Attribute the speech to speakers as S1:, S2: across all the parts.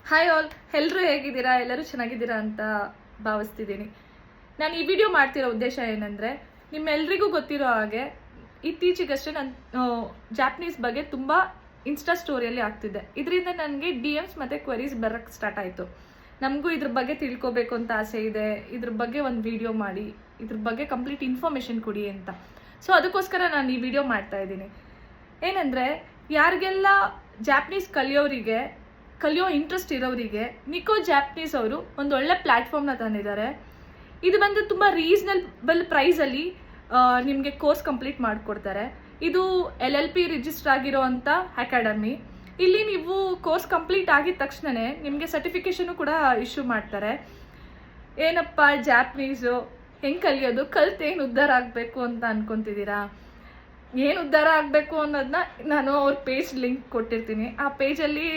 S1: Hi all, ಎಲ್ಲರೂ ಹೇಗಿದ್ದೀರಾ? ಎಲ್ಲರೂ ಚೆನ್ನಾಗಿದ್ದೀರಾ ಅಂತ ಭಾವಿಸ್ತಿದ್ದೀನಿ. ನಾನು ಈ ವಿಡಿಯೋ ಮಾಡ್ತಿರೋ ಉದ್ದೇಶ ಏನಂದರೆ, ನಿಮ್ಮೆಲ್ರಿಗೂ ಗೊತ್ತಿರೋ ಹಾಗೆ ಇತ್ತೀಚೆಗಷ್ಟೇ ನಾನು ಜಾಪನೀಸ್ ಬಗ್ಗೆ ತುಂಬ ಇನ್ಸ್ಟಾ ಸ್ಟೋರಿಯಲ್ಲಿ ಆಗ್ತಿದ್ದೆ. ಇದರಿಂದ ನನಗೆ DMs ಮತ್ತು ಕ್ವರೀಸ್ ಬರೋಕ್ಕೆ ಸ್ಟಾರ್ಟ್ ಆಯಿತು. ನಮಗೂ ಇದ್ರ ಬಗ್ಗೆ ತಿಳ್ಕೊಬೇಕು ಅಂತ ಆಸೆ ಇದೆ, ಇದ್ರ ಬಗ್ಗೆ ಒಂದು ವಿಡಿಯೋ ಮಾಡಿ, ಇದ್ರ ಬಗ್ಗೆ ಕಂಪ್ಲೀಟ್ ಇನ್ಫಾರ್ಮೇಷನ್ ಕೊಡಿ ಅಂತ. ಸೊ ಅದಕ್ಕೋಸ್ಕರ ನಾನು ಈ ವಿಡಿಯೋ ಮಾಡ್ತಾ ಇದ್ದೀನಿ. ಏನಂದರೆ, ಯಾರಿಗೆಲ್ಲ ಜಾಪನೀಸ್ ಕಲಿಯೋ ಇಂಟ್ರೆಸ್ಟ್ ಇರೋರಿಗೆ ನಿಕೋ ಜಾಪನೀಸ್ ಅವರು ಒಂದು ಒಳ್ಳೆ ಪ್ಲ್ಯಾಟ್ಫಾರ್ಮ್ನ ತಂದಿದ್ದಾರೆ. ಇದು ಬಂದು ತುಂಬ ರೀಸನಬಲ್ ಪ್ರೈಸಲ್ಲಿ ನಿಮಗೆ ಕೋರ್ಸ್ ಕಂಪ್ಲೀಟ್ ಮಾಡಿಕೊಡ್ತಾರೆ. ಇದು LLP ರಿಜಿಸ್ಟರ್ ಆಗಿರೋ ಅಂಥ ಅಕಾಡೆಮಿ. ಇಲ್ಲಿ ನೀವು ಕೋರ್ಸ್ ಕಂಪ್ಲೀಟ್ ಆಗಿದ ತಕ್ಷಣವೇ ನಿಮಗೆ ಸರ್ಟಿಫಿಕೇಷನು ಕೂಡ ಇಶ್ಯೂ ಮಾಡ್ತಾರೆ. ಏನಪ್ಪ ಜಾಪನೀಸು ಹೆಂಗೆ ಕಲಿಯೋದು, ಕಲ್ತೇನು ಉದ್ಧಾರ ಆಗಬೇಕು ಅಂತ ಅನ್ಕೊತಿದ್ದೀರಾ? ಏನು ಉದ್ಧಾರ ಆಗಬೇಕು ಅನ್ನೋದನ್ನ ನಾನು ಅವ್ರ ಪೇಜ್ ಲಿಂಕ್ ಕೊಟ್ಟಿರ್ತೀನಿ. ಆ ಪೇಜಲ್ಲಿ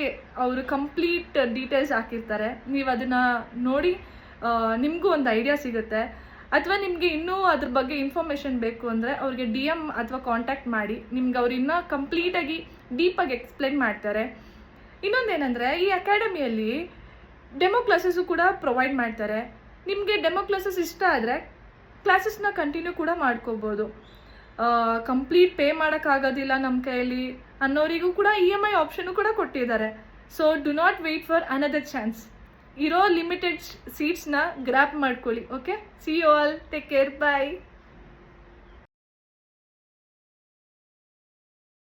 S1: ಅವರು ಕಂಪ್ಲೀಟ್ ಡೀಟೇಲ್ಸ್ ಹಾಕಿರ್ತಾರೆ. ನೀವು ಅದನ್ನು ನೋಡಿ ನಿಮಗೂ ಒಂದು ಐಡಿಯಾ ಸಿಗುತ್ತೆ. ಅಥವಾ ನಿಮಗೆ ಇನ್ನೂ ಅದ್ರ ಬಗ್ಗೆ ಇನ್ಫಾರ್ಮೇಷನ್ ಬೇಕು ಅಂದರೆ ಅವ್ರಿಗೆ DM ಅಥವಾ ಕಾಂಟ್ಯಾಕ್ಟ್ ಮಾಡಿ, ನಿಮ್ಗೆ ಅವ್ರು ಇನ್ನೂ ಕಂಪ್ಲೀಟಾಗಿ ಡೀಪಾಗಿ ಎಕ್ಸ್ಪ್ಲೈನ್ ಮಾಡ್ತಾರೆ. ಇನ್ನೊಂದೇನೆಂದರೆ, ಈ ಅಕಾಡೆಮಿಯಲ್ಲಿ ಡೆಮೋ ಕ್ಲಾಸಸ್ಸು ಕೂಡ ಪ್ರೊವೈಡ್ ಮಾಡ್ತಾರೆ. ನಿಮಗೆ ಡೆಮೋ ಕ್ಲಾಸಸ್ ಇಷ್ಟ ಆದರೆ ಕ್ಲಾಸಸ್ನ ಕಂಟಿನ್ಯೂ ಕೂಡ ಮಾಡ್ಕೋಬೋದು. ಕಂಪ್ಲೀಟ್ ಪೇ ಮಾಡೋಕ್ಕಾಗೋದಿಲ್ಲ ನಮ್ಮ ಕೈಯಲ್ಲಿ ಅನ್ನೋರಿಗೂ ಕೂಡ EMI ಆಪ್ಷನು ಕೂಡ ಕೊಟ್ಟಿದ್ದಾರೆ. So do not wait for another chance. ಇರೋ ಲಿಮಿಟೆಡ್ ಸೀಟ್ಸ್ನ ಗ್ರ್ಯಾಬ್ ಮಾಡ್ಕೊಳ್ಳಿ. Okay, see you all, take care, bye.